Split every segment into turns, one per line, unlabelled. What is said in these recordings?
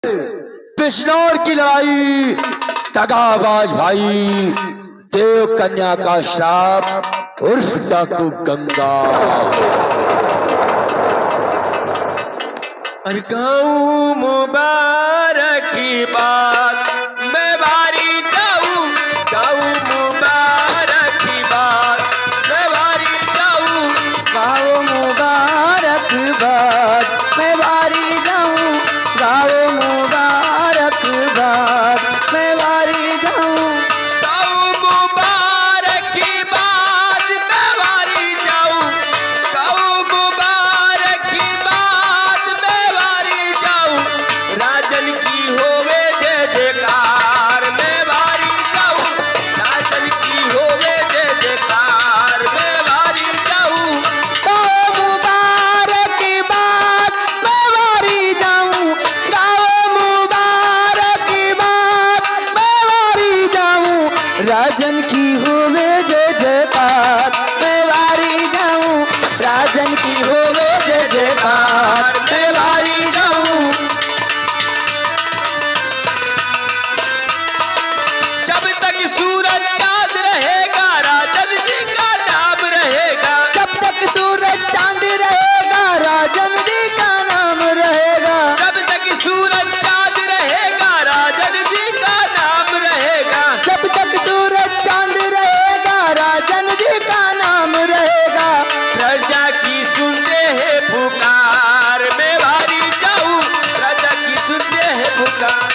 बिजनौर की लड़ाई, दगाबाज भाई, देव कन्या का श्राप उर्फ डाकू गंगा।
और गाँव मुबारक की बात मैं बारी जाऊं, गाँव मुबारक की बात मैं बारी जाऊं,
गाओ मुबारक बात मैं बारी जाऊं, गाओ मुबारक बात मैं बारी जाऊं,
गाँव मुबारक की बात मैं बारी जाऊं, गाँव मुबारक की बात मैं बारी जाऊं, राजन की होवे जय जयकार मैं बारी जाऊं, राजन की होवे जय जयकार मैं बारी जाऊं,
गाओ मुबारक बात मैं बारी जाऊं, गाओ मुबारक बात मैं बारी जाऊं, राजन की होवे जय जयकार मैं बारी जाऊं, राजन की होवे जय जयकार मैं बारी जाऊं,
जब तक सूरज चांद रहेगा राजन जी का नाम रहेगा,
जब तक सूरज चांद रहेगा राजन जी का नाम रहेगा,
जब तक सूरज चांद रहेगा राजन जी का नाम रहेगा,
जब तक सूरज चांद रहेगा राजन जी का नाम रहेगा,
प्रजा की सुनते हैं पुकार मैं बारी जाऊं, प्रजा की सुनते हैं पुकार,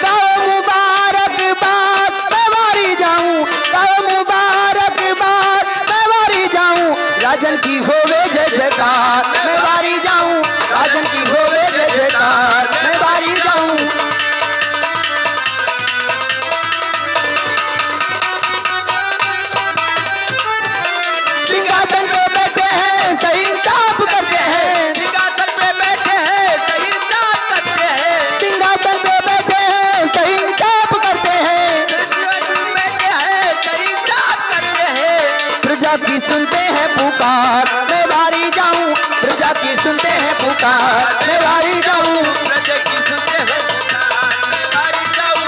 गाओ मुबारक बात मैं बारी जाऊं, गाओ मुबारक बात मैं बारी जाऊं, राजन की होवे जय जयकार मैं बारी जाऊं, राजन की होवे जय जयकार मैं बारी जाऊं, सिंहासन पे बैठे हैं सही इंसाफ करते हैं,
सिंहासन पे बैठे हैं सही इंसाफ करते हैं,
सिंहासन पे बैठे हैं सही इंसाफ करते हैं,
सिंहासन पे बैठे हैं सही इंसाफ करते हैं,
प्रजा की सुनते हैं पुकार मैं बारी जाऊं, प्रजा की सुनते हैं पुकार मैं बारी जाऊं,
प्रजा की सुनते हैं पुकार मैं बारी जाऊं,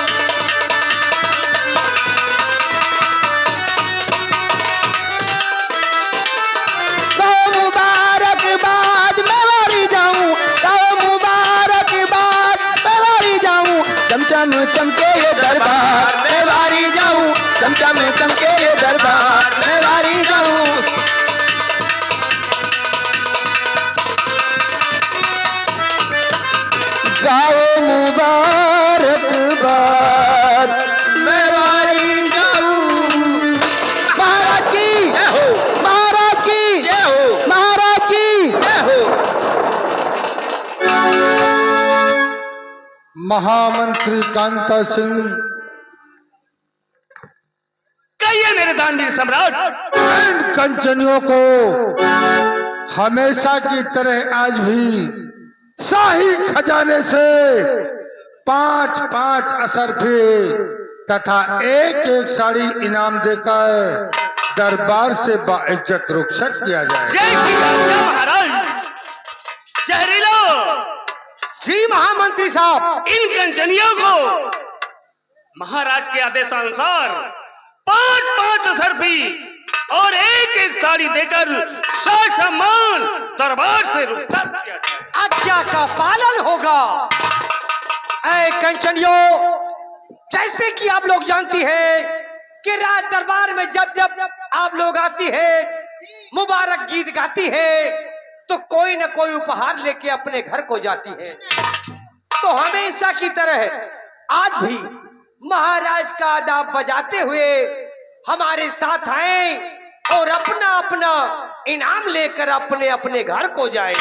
गाओ मुबारक बाद मैं बारी जाऊं, गाओ मुबारक बाद मैं बारी जाऊं, चमचम चमके ये दरबार मैं बारी जाऊं, चमचम चमके ये दरबार मैं बारी जाऊं, गाओ मुबारक बाद मैं बारी जाऊं, महाराज की
जय हो
महाराज की
जय हो
महाराज की
जय हो,
महामंत्री कांता सिंह,
कहिए मेरे दानवीर सम्राट।
इन कंचनियों को हमेशा की तरह आज भी शाही खजाने से 5-5 असरफी तथा एक साड़ी इनाम देकर दरबार से बाइज्जत रुखसत किया जाए।
जय श्री राम महाराज। जहरीलो जी महामंत्री साहब, इन कंचनियों को महाराज के आदेशानुसार 5-5 असरफी और एक साड़ी देकर सम्मान दरबार से रुखसत किया जाए।
आज्ञा का पालन होगा। ऐ कंचनियों, जैसे कि आप लोग जानती हैं कि राज दरबार में जब जब आप लोग आती है, मुबारक गीत गाती है, तो कोई न कोई उपहार लेके अपने घर को जाती है। तो हमेशा की तरह आज भी महाराज का आदाब बजाते हुए हमारे साथ आए और अपना अपना इनाम लेकर अपने अपने घर को जाएं।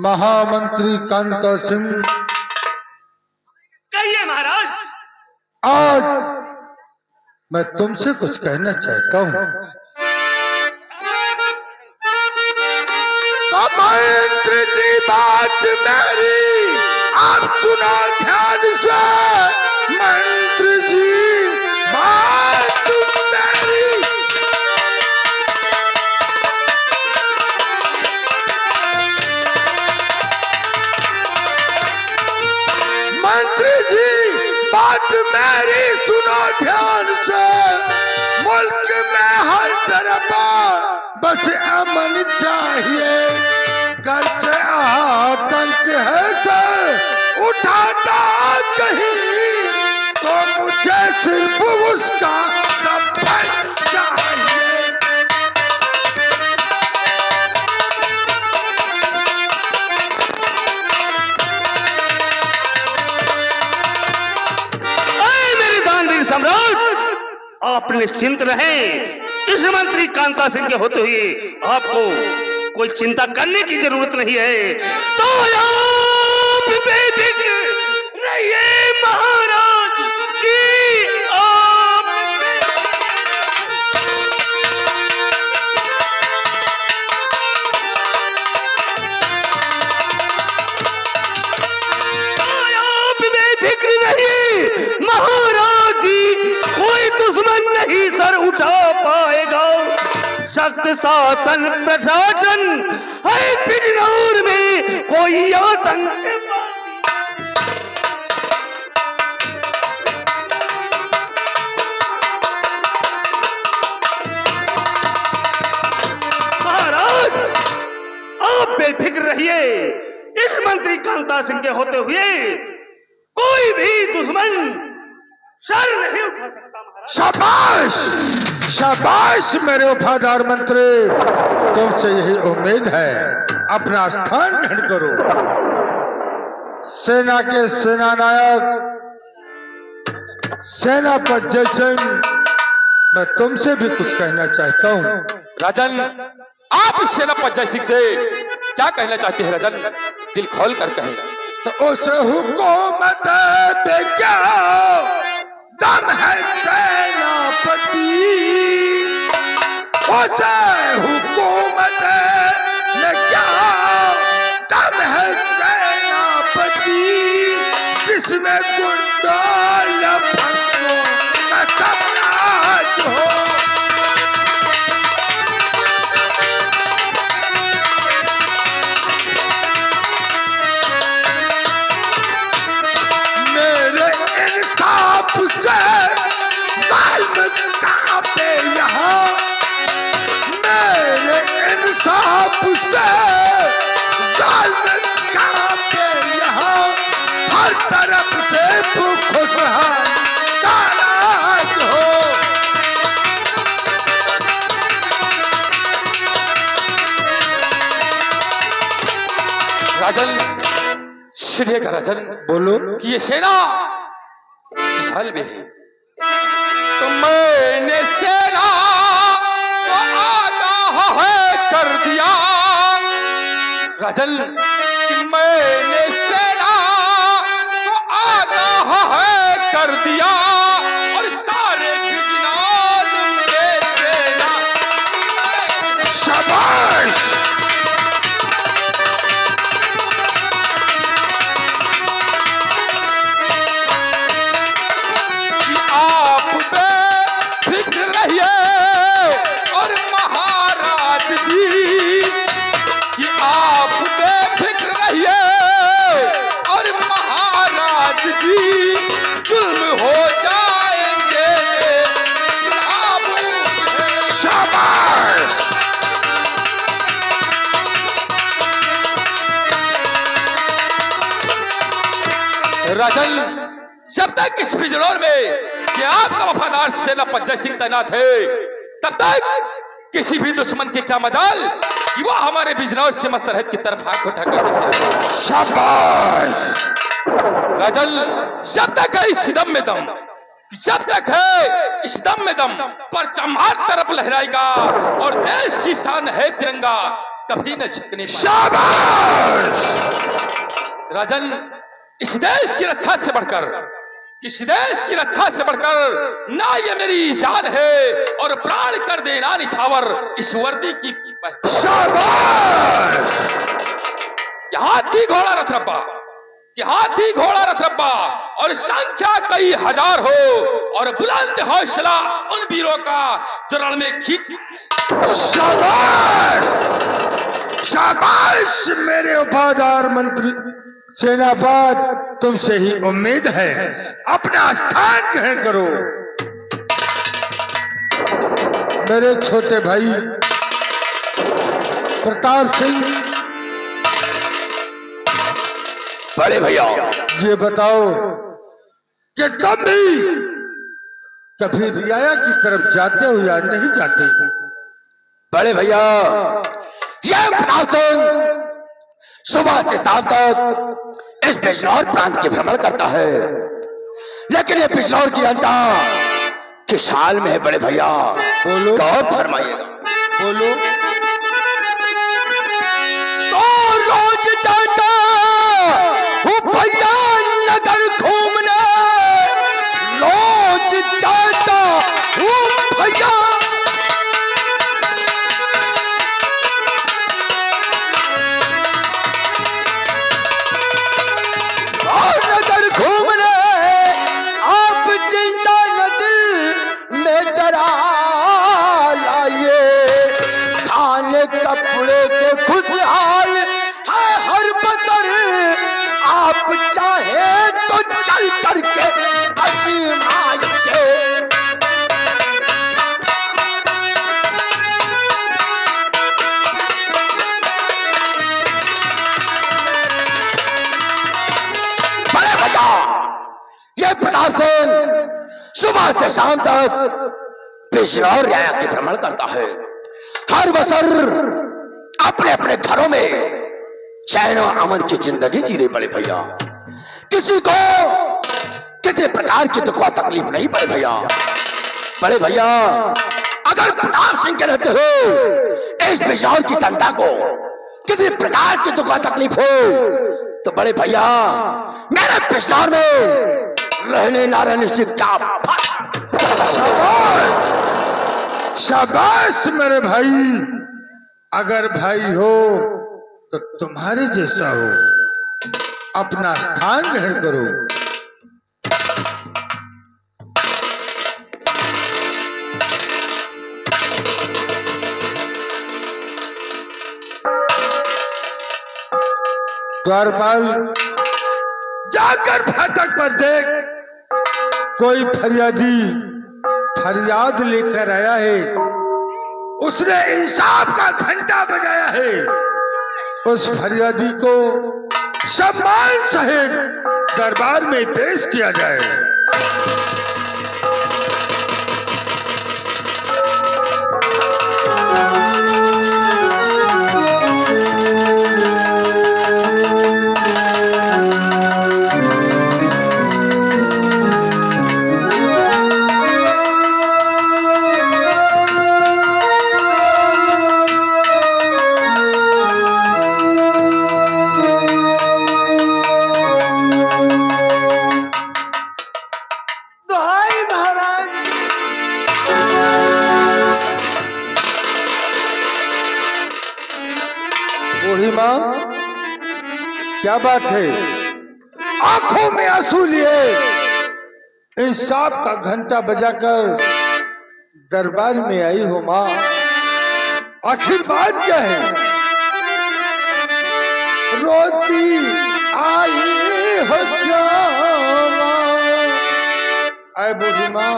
महामंत्री कांता सिंह,
कहिए महाराज।
आज मैं तुमसे कुछ कहना चाहता हूँ। तो मंत्री जी बात मेरी आप सुनो ध्यान से। मंत्री जी बात मेरी, मंत्री जी बात मेरी सुनो ध्यान से। मुल्क में हर तरफ बस अमन चाहिए। गर्चे आतंक है सर उठाता कहीं, तो मुझे सिर्फ उसका दफन चाहिए।
मेरे दानवीर सम्राट, आप निश्चिंत रहें। इस मंत्री कांता सिंह के होते हुए आपको कोई चिंता करने की जरूरत नहीं है। तो आप बेफिक्र रहिए महाराज जी। आप बेफिक्र रहिए महाराज जी, कोई दुश्मन नहीं सर उठा पाएगा। सख्त शासन प्रशासन है बिजनौर में, कोई आतंक महाराज आप बेफिक्र रहिए। इस मंत्री कांता सिंह के होते हुए कोई भी दुश्मन सर नहीं उठा सकता महाराज।
शाबाश शाबाश मेरे वफादार मंत्री, तुमसे यही उम्मीद है। अपना स्थान ग्रहण करो। सेना के सेना नायक सेनापति जय सिंह, मैं तुमसे भी कुछ कहना चाहता हूँ।
राजन, आप इस सेनापति जय सिंह से क्या कहना चाहते हैं राजन? दिल खोल कर कहें।
तो उस हुकूमत पे क्या दम है सेनापति, उस हुकूमत में क्या दम है सेनापति, जिसमें गुंडा लफंगों का साम्राज्य हो। से जालिम कांपे यहाँ, मेरे इंसाफ से जालिम कांपे यहाँ। हर तरफ से खुशहाल का राज हो।
राजन, सुनिएगा राजन,
बोलो।
कि ये सेना विशाल भी है, तो मैंने सेना को आगाह है कर दिया राजन, कि मैंने सेना को आगाह है कर दिया। और सारे बिजनौर में सेना।
शाबाश
और महाराज जी, कि आप बेफिक्र रहिए। और महाराज जी, जुल्म हो जाएंगे आप।
शाबाश
राजन, जब तक इस बिजनौर में कि आपका वफादार सेनापति जय सिंह तैनात है, तब तक किसी भी दुश्मन की क्या मजाल कि वो हमारे बिजनौर से सरहद की तरफ आंख उठाकर।
शाबाश
राजन, जब तक है इस दम में दम, जब तक है इस दम में दम, परचम हर तरफ लहराएगा। और देश की शान है तिरंगा, कभी न झुकने पाएगा।
शाबाश!
राजन, इस देश की रक्षा से बढ़कर, किसी देश की रक्षा से बढ़कर ना ये मेरी जान है और प्राण कर देना निछावर इस वर्दी की पहचान।
शाबाश!
कि हाथी घोड़ा रथ रब्बा, कि हाथी घोड़ा रथ रब्बा और संख्या कई हजार हो और बुलंद हौसला उन वीरों का जो रण में खींच।
शाबाश! शाबाश मेरे वफादार मंत्री सेनापत, तुमसे ही उम्मीद है। अपना स्थान ग्रहण करो। मेरे छोटे भाई प्रताप सिंह,
बड़े भैया,
ये बताओ कि तुम भी कभी रियाया की तरफ जाते हो या नहीं जाते?
बड़े भैया, यह प्रताप सिंह सुबह से शाम तक इस बिजनौर प्रांत के भ्रमण करता है, लेकिन ये बिजनौर की जनता किस हाल में है बड़े भैया?
बोलो।
गौर फरमाइएगा।
बोलो।
तो रोज जाता हूँ भैया नगर घूमने, रोज जाता हूँ भैया नगर घूमने। आप चिंता न दिल में जरा लाइए, खाने कपड़े से खुशहाल है हर बसर। आप चाहे तो चल करके आजमाइए। बड़े भैया, ये प्रताप सिंह सुबह से शाम तक बिजनौर रियाया के भ्रमण करता है। हर बसर अपने अपने घरों में चैन और अमन की जिंदगी जी रही बड़े भैया। किसी को किसी प्रकार की दुख व तकलीफ नहीं बड़े भैया। बड़े भैया, अगर प्रताप सिंह के रहते हो इस बिजनौर की जनता को किसी प्रकार की दुख व तकलीफ हो तो बड़े भैया मेरे बिजनौर में रहने ना रहने से क्या फर्क?
शाबाश! शाबाश मेरे भाई। अगर भाई हो तो तुम्हारे जैसा हो। अपना स्थान ग्रहण करो। द्वारपाल, जाकर फाटक पर देख, कोई फरियादी फरियाद लेकर आया है। उसने इंसाफ का घंटा बजाया है। उस फरियादी को सम्मान सहित दरबार में पेश किया जाए। बूढ़ी माँ, क्या बात है? आंखों में आंसू लिए इंसाफ का घंटा बजाकर दरबार में आई हो माँ। आखिर बात क्या है? रोती आई हो क्या माँ? आए बूढ़ी माँ,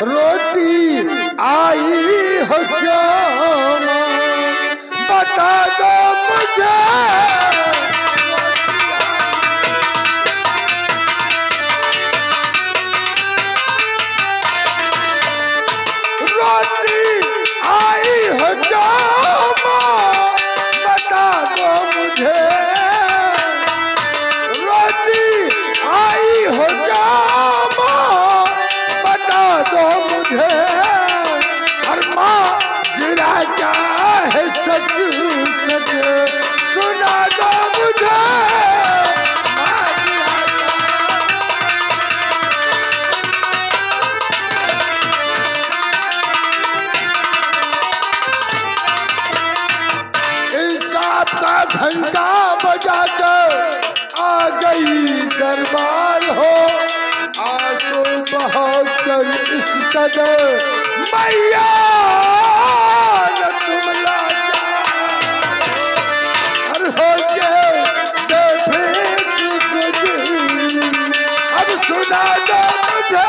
रोती आई हो क्या माँ? बता दो मुझे। रोती आई हो क्या माँ? बता दो मुझे। रोती आई हो क्या माँ? बता दो मुझे। और माँ जिरा क्या है सच सच सुना दो मुझे इंसाफ का घंटा बजाकर आ गई दरबार हो आंसू बहाकर इस कदर मैया न तुम लाचार हो गए बेफिक्र गुजरी अब सुना दो मुझे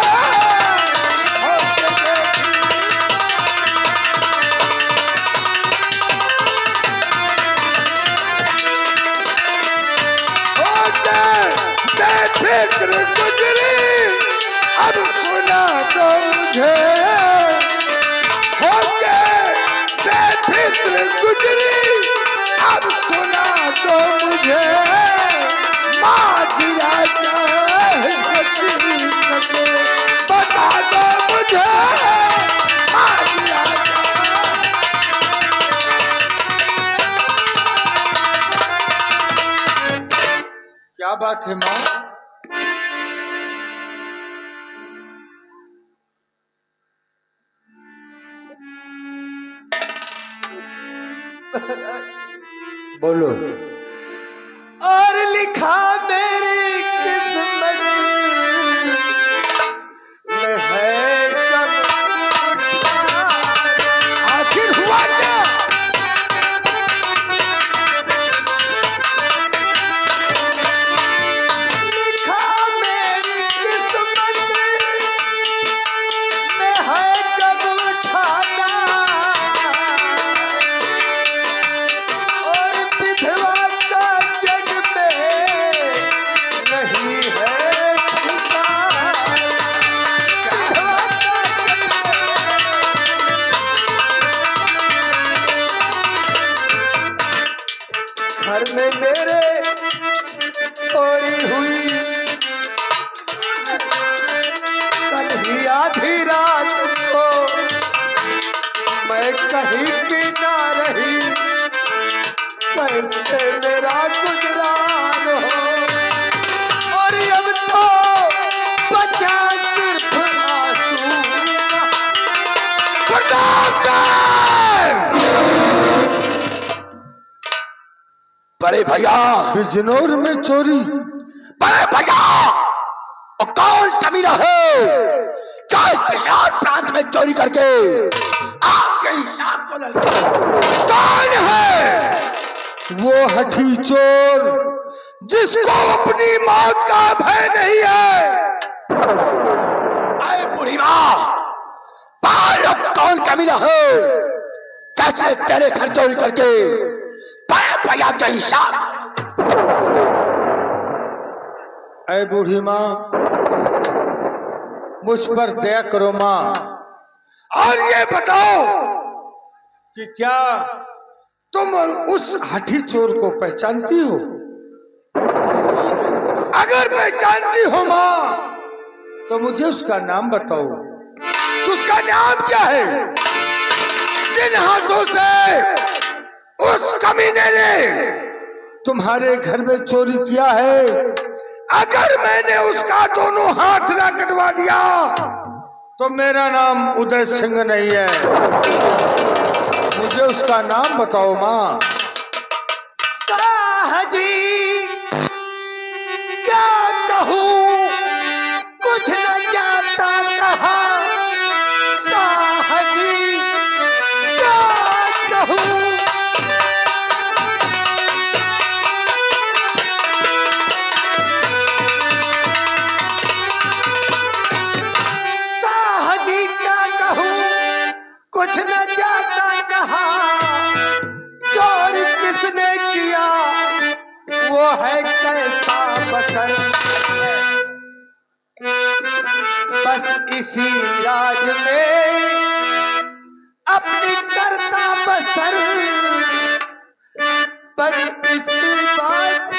बेफिक्र गुजरी अब सुना दो मुझे हो गए बेफिक्र गुजरी अब सुना दो मुझे माजरा चाहे सच्ची सके बता दो मुझे माजरा क्या बात है माँ बोलो
और लिखा मेरी किस्मत में है कब
आखिर हुआ क्या
लिखा मेरी किस्मत में है कब उठाना और विधवा का जग में नहीं है ठिकाना। विधवा का घर में मेरे चोरी हुई कल ही आधी रात को मैं कहीं की ना रही कैसे मेरा गुजरान हो और अब तो बचा सिर्फ आंसू
बड़े भैया
बिजनौर में चोरी
बड़े भैया और कौन कमीना है जो इस विशाल प्रांत में चोरी करके आपके हिसाब को
कौन है वो हठी चोर जिसको अपनी मौत का भय नहीं है
आए बूढ़ी माँ अब कौन कमीना है कैसे तेरे घर चोरी करके बड़े भैया के हिसाब
ऐ बूढ़ी माँ मुझ पर दया करो माँ और ये बताओ कि क्या तुम उस हठी चोर को पहचानती हो अगर पहचानती हो माँ तो मुझे उसका नाम बताओ उसका नाम क्या है जिन हाथों से उस कमीने ने तुम्हारे घर में चोरी किया है अगर मैंने उसका दोनों हाथ ना कटवा दिया तो मेरा नाम उदय सिंह नहीं है मुझे उसका नाम बताओ माँ
साहजी क्या कहूँ कुछ न जाता कहा साहजी क्या कहूँ साहजी क्या कहूँ कुछ न जाता कहा चोर किसने किया वो है कैसा बसर बस इसी राज में अपनी करता बसर बस इसी बात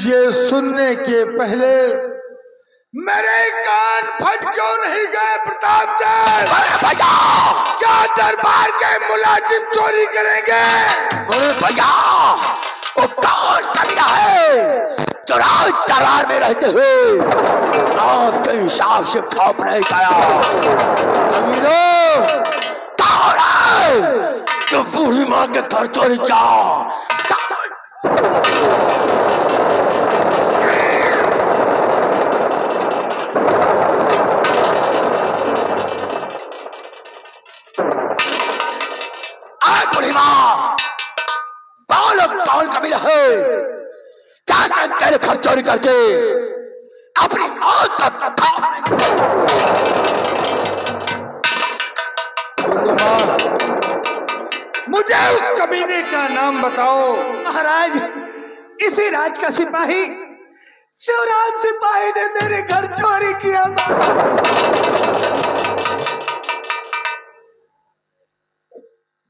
ये सुनने के पहले मेरे कान फट क्यों नहीं गए प्रताप चंद?
अरे भैया,
क्या दरबार के मुलाजिम चोरी करेंगे?
अरे भैया, वो कौन कमीना है जो राज दरबार में रहते हुए आपके हिसाब से खौफ नहीं पाया? कमीनो कौन है जो बूढ़ी माँ के घर चोरी किया? बूढ़ी माँ, कौन कमीना है क्या तेरे घर चोरी करके अपनी मौत तक
मुझे उस कमीने का नाम बताओ।
महाराज, इसी राज का सिपाही शिवराज सिपाही ने मेरे घर चोरी किया।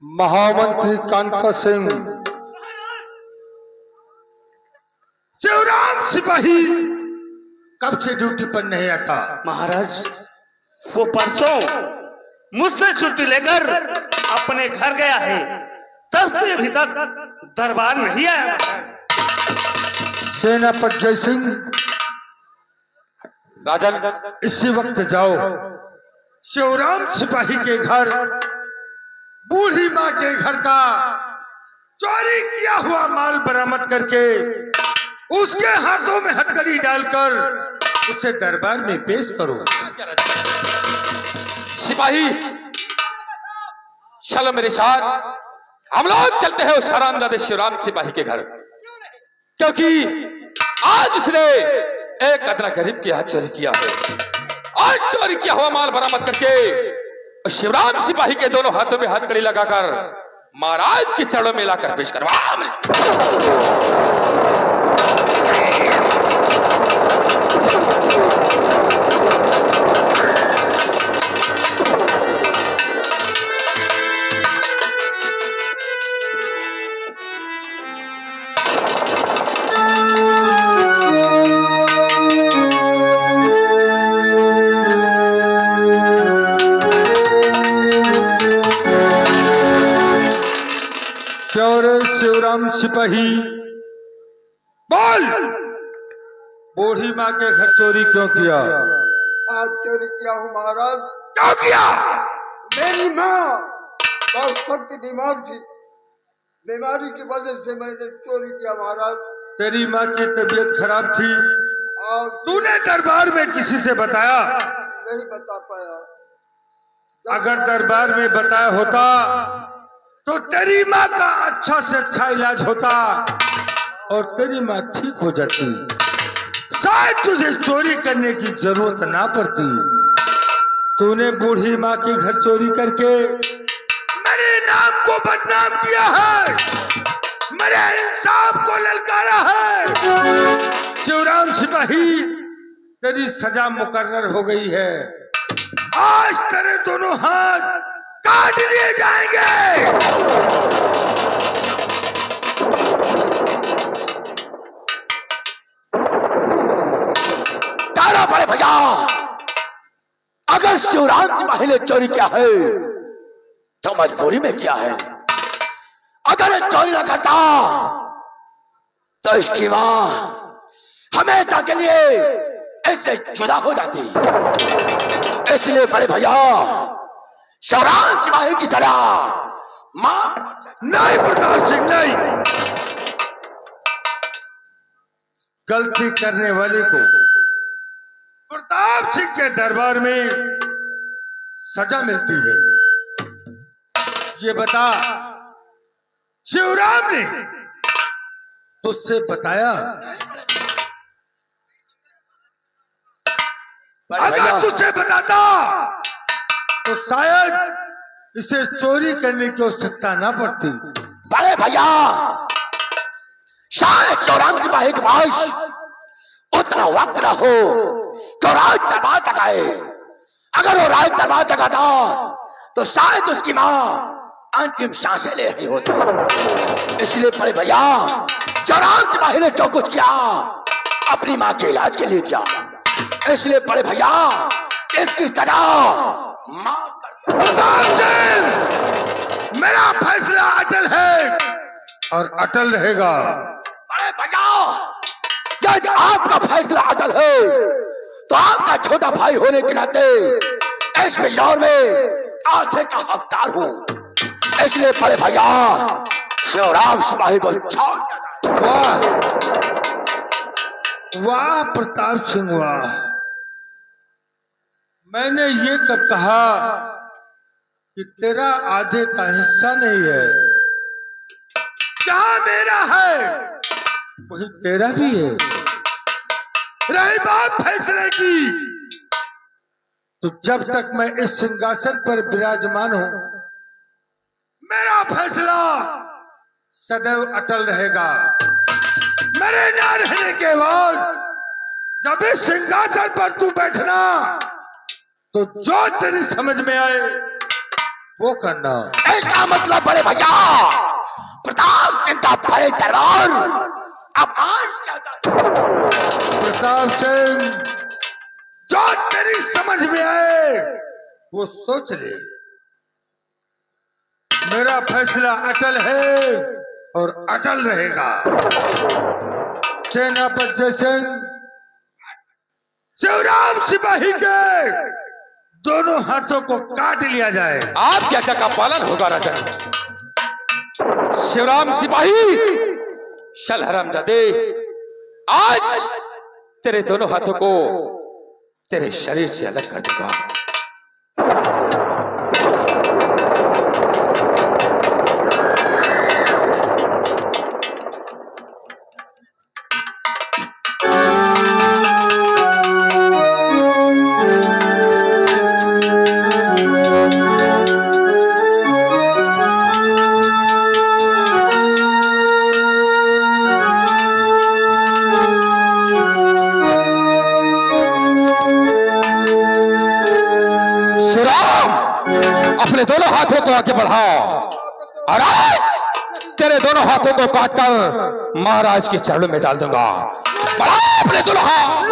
महामंत्री कांता सिंह। शिवराम सिपाही कब से ड्यूटी पर नहीं आता?
महाराज, वो परसों मुझसे छुट्टी लेकर अपने घर गया है, तब से अभी तक दरबार नहीं आया।
सेनापति जय सिंह,
राजन,
इसी वक्त जाओ शिवराम सिपाही के घर बूढ़ी माँ के घर का चोरी किया हुआ माल बरामद करके उसके हाथों में हथकड़ी डालकर उसे दरबार में पेश करो।
सिपाही चलो मेरे साथ, हम लोग चलते हैं उस हरामजादे शिवराम सिपाही के घर, क्योंकि आज उसने एक अदना गरीब के हाथ चोरी किया है और चोरी किया हुआ माल बरामद करके उस शिवराम सिपाही के दोनों हाथों में हथकड़ी लगाकर महाराज के चरणों में लाकर पेश करवा।
शिवराम सिपाही बोल, बूढ़ी माँ के घर चोरी क्यों किया?
आज चोरी किया हूँ महाराज।
क्यों किया?
मेरी माँ बहुत सख्त बीमार थी, बीमारी की वजह से मैंने चोरी किया महाराज।
तेरी माँ की तबीयत खराब थी,
और
तूने दरबार में किसी से बताया?
नहीं बता पाया।
अगर दरबार में बताया होता तो तेरी माँ का अच्छा से अच्छा इलाज होता और तेरी माँ ठीक हो जाती, शायद तुझे चोरी करने की जरूरत ना पड़ती। तूने बूढ़ी माँ के घर चोरी करके मेरे नाम को बदनाम किया है, मेरे इंसाफ को ललकारा है। शिवराम सिपाही, तेरी सजा मुकर्रर हो गई है। आज तेरे दोनों हाथ काट लिए जाएंगे।
तारा बड़े भैया, अगर शिवराम सिपाही ने चोरी किया है तो मजबूरी में किया है, अगर चोरी न करता तो इसकी मां हमेशा के लिए ऐसे जुदा हो जाती। इसलिए बड़े भैया, शिवराम सिपाही की सजा मां।
नहीं प्रताप सिंह, नहीं। गलती करने वाले को प्रताप सिंह के दरबार में सजा मिलती है। ये बता, शिवराम ने तुझसे बताया? अगर तुझसे बताता तो शायद इसे चोरी करने की आवश्यकता ना पड़ती।
बड़े भैया, शायद शिवराम सिपाही के पास उतना वक्त न हो तो राज दरबार तक आए। अगर वो राज दरबार तक आता तो शायद उसकी मां अंतिम सांसें ले रही होती। इसलिए बड़े भैया, शिवराम सिपाही ने जो कुछ किया अपनी मां के इलाज के लिए किया। इसलिए बड़े भैया इसकी सजा माफ कर दो।
प्रताप सिंह, मेरा फैसला अटल है और अटल रहेगा।
बड़े भैया यदि आपका फैसला अटल है तो आपका छोटा भाई होने के नाते इस बिजनौर में आस्थे का हकदार हूं। इसलिए बड़े भैया शिवराम सिपाही को छोड़ देता है।
वाह वाह प्रताप सिंह वाह। मैंने ये कब कहा कि तेरा आधे का हिस्सा नहीं है। जहां मेरा है वही तेरा भी है। रही बात फैसले की, तो जब तक मैं इस सिंहासन पर विराजमान हूं मेरा फैसला सदैव अटल रहेगा। मेरे ना रहने के बाद जब इस सिंहासन पर तू बैठना तो जो तेरी समझ में आए वो करना।
इसका मतलब बड़े भैया प्रताप सिंह का बड़े दरबार अब मान क्या चाहते हैं?
प्रताप सिंह, जो तेरी समझ में आए वो सोच ले। मेरा फैसला अटल है और अटल रहेगा। सेनापति जयसिंह, शिवराम सिपाही के दोनों हाथों को काट लिया जाए।
आपकी आज्ञा का पालन होगा राजन। शिवराम सिपाही चल हरामजादे, आज तेरे दोनों हाथों को तेरे शरीर से अलग कर दूंगा। अपने दोनों हाथों को आगे बढ़ाओ और आज तेरे दोनों हाथों को काटकर महाराज के चरणों में डाल दूंगा। बढ़ाओ अपने दोनों हाथ।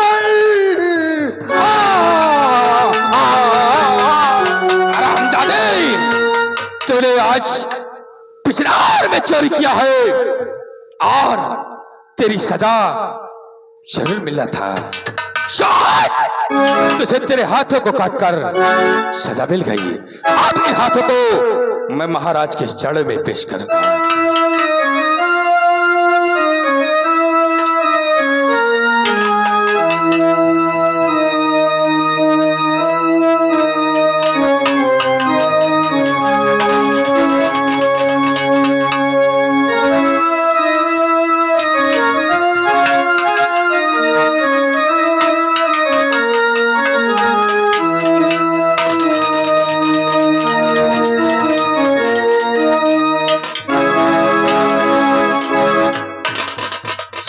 हरामजादे, तूने आज पिछड़ार में चोरी किया है और तेरी सजा जरूर मिलना था। तुझे तेरे हाथों को काटकर सजा मिल गई। अब इन हाथों को मैं महाराज के चरण में पेश करूंगा।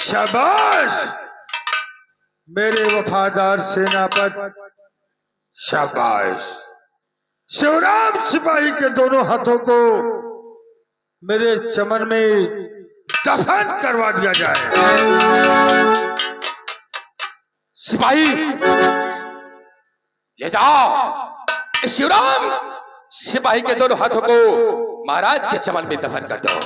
शाबाश मेरे वफादार सेनापति, शाबाश। शिवराम सिपाही के दोनों हाथों को मेरे चमन में दफन करवा दिया जाए।
सिपाही ले जाओ इस शिवराम सिपाही के दोनों हाथों को महाराज के चमन में दफन कर दो।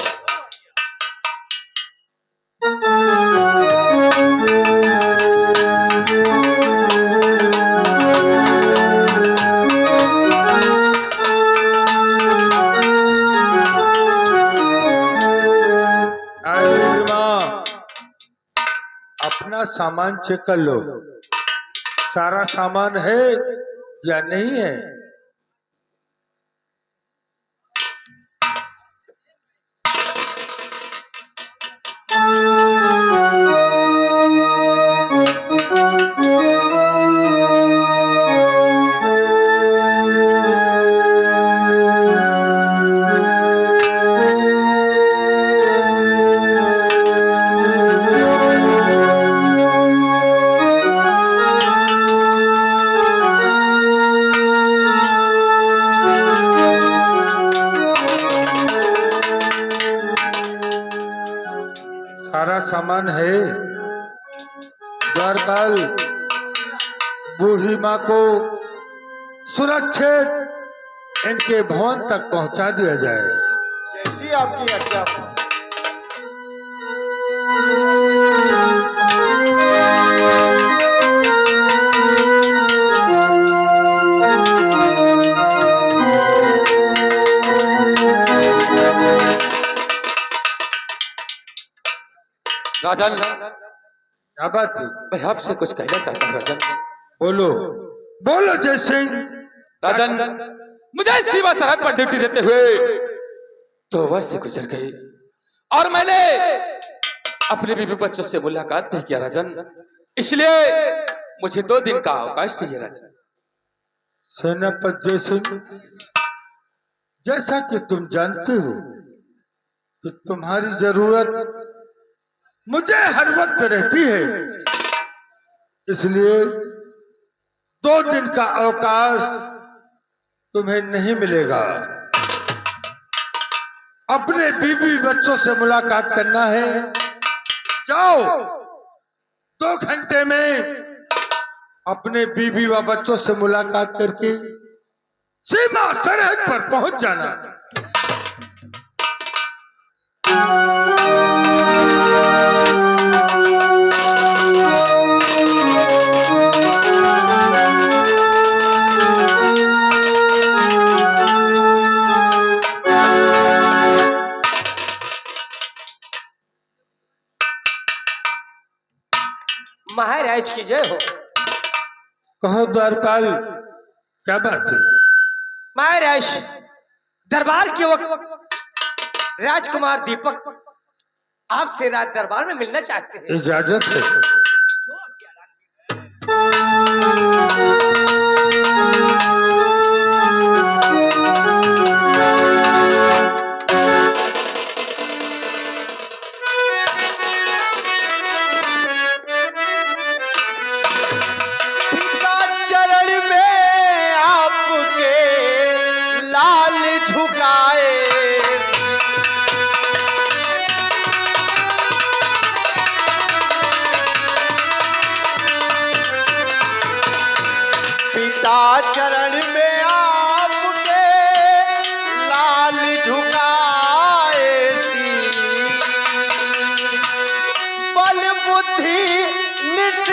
अपना सामान चेक कर लो, सारा सामान है या नहीं है। सारा सामान है। द्वारपाल बूढ़ी माँ को सुरक्षित इनके भवन तक पहुंचा दिया जाए।
जैसी आपकी आज्ञा।
राजन,
क्या बात है?
मैं आपसे कुछ कहना चाहता हूँ राजन।
बोलो बोलो जय सिंह।
राजन, मुझे सीमा सरहद पर ड्यूटी देते हुए 2 वर्ष गुजर गए और मैंने अपने बीवी बच्चों से मुलाकात नहीं किया राजन, इसलिए मुझे 2 दिन का अवकाश चाहिए राजन।
सेनापति जय सिंह, जैसा कि तुम जानते हो कि तुम्हारी जरूरत मुझे हर वक्त रहती है, इसलिए 2 दिन का अवकाश तुम्हें नहीं मिलेगा। अपने बीवी बच्चों से मुलाकात करना है, जाओ 2 घंटे में अपने बीवी व बच्चों से मुलाकात करके सीमा सरहद पर पहुंच जाना।
महाराज की जय हो।
कहो द्वारपाल, क्या बात है?
महाराज, दरबार के वक्त राजकुमार दीपक आपसे राज दरबार में मिलना चाहते हैं।
इजाजत है।
चरण में आपके लाल झुकाए बल बुद्धि नित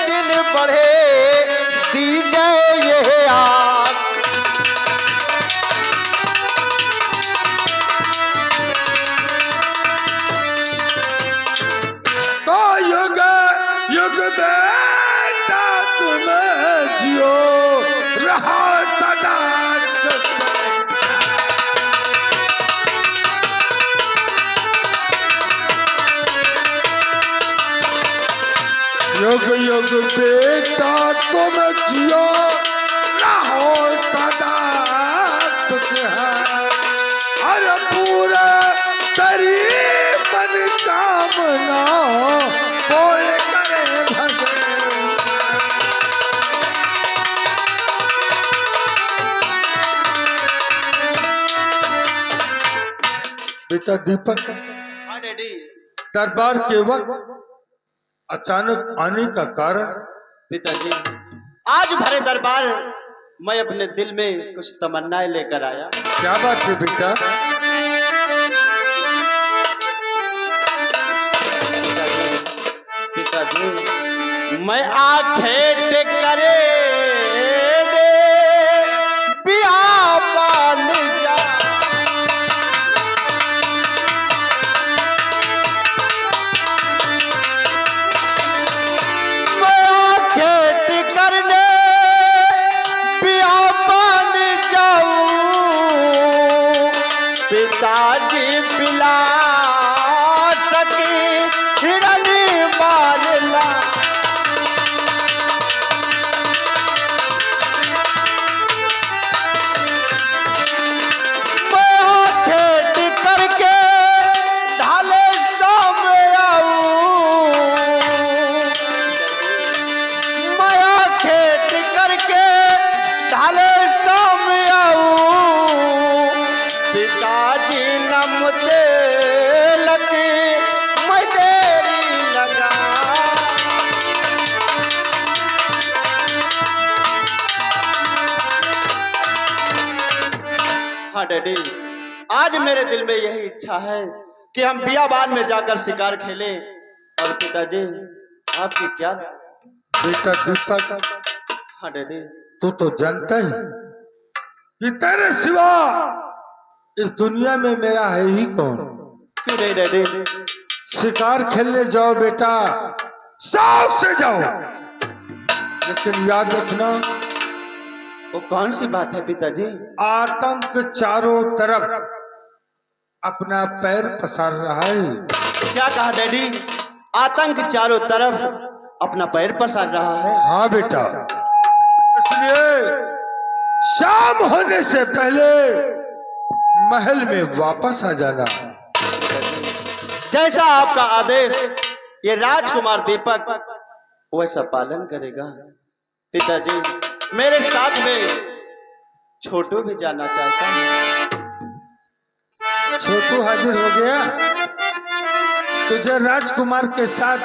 दिन बढ़े दीजय ये आस।
तो युग युग बेटा तुम जियो रहा सदा। युग युग बेटा तुम जियो रहो सदा खुशहाल। हर पूरा करीबन कामना बोल करे भगवान। बेटा दीपक, दरबार के वक्त अचानक आने का कारण?
पिताजी, आज भरे दरबार मैं अपने दिल में कुछ तमन्नाएं लेकर आया।
क्या बात है बेटा?
पिताजी, मैं आंखें टेक करे बियाबान जा। मैं आंखें टेक करने बियाबान जाऊं। पिताजी पिला सकी हिरनी मारला। डैडी, आज मेरे दिल में यही इच्छा है कि हम बियाबान में जाकर शिकार खेलें। और पिताजी, आपकी क्या?
बेटा दीपक,
हाँ डैडी।
तू तो जानता ही कि तेरे सिवा इस दुनिया में मेरा है ही कौन।
क्यों नहीं डैडी?
शिकार खेलने जाओ बेटा, शौक से जाओ, लेकिन याद रखना
वो कौन सी बात है पिताजी?
आतंक चारों तरफ अपना पैर पसार रहा है।
क्या कहा डैडी? आतंक चारों तरफ अपना पैर पसार रहा है?
हाँ बेटा, इसलिए शाम होने से पहले महल में वापस आ जाना।
जैसा आपका आदेश, ये राजकुमार दीपक वैसा पालन करेगा। पिताजी, मेरे साथ में छोटू भी जाना चाहता है।
छोटू हाजिर हो गया? तुझे राजकुमार के साथ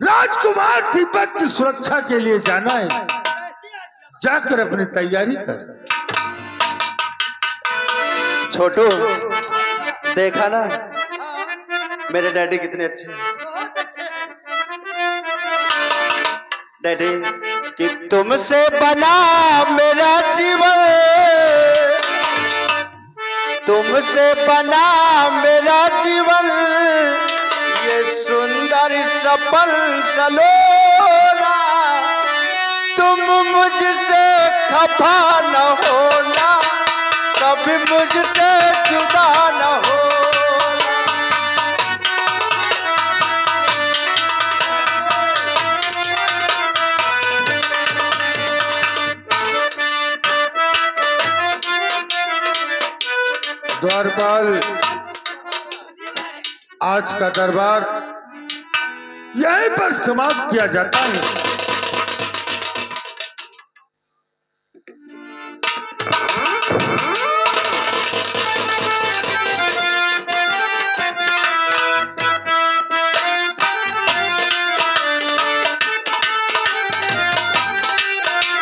राजकुमार दीपक की सुरक्षा के लिए जाना है। जाकर अपनी तैयारी कर।
छोटू, देखा ना मेरे डैडी कितने अच्छे हैं। डैडी, कि तुमसे बना मेरा जीवन, तुमसे बना मेरा जीवन, ये सुंदर सफल सलोना, तुम मुझसे खफा न होना, कभी मुझसे जुदा न होना।
द्वारपाल, आज का दरबार यहीं पर समाप्त किया जाता है।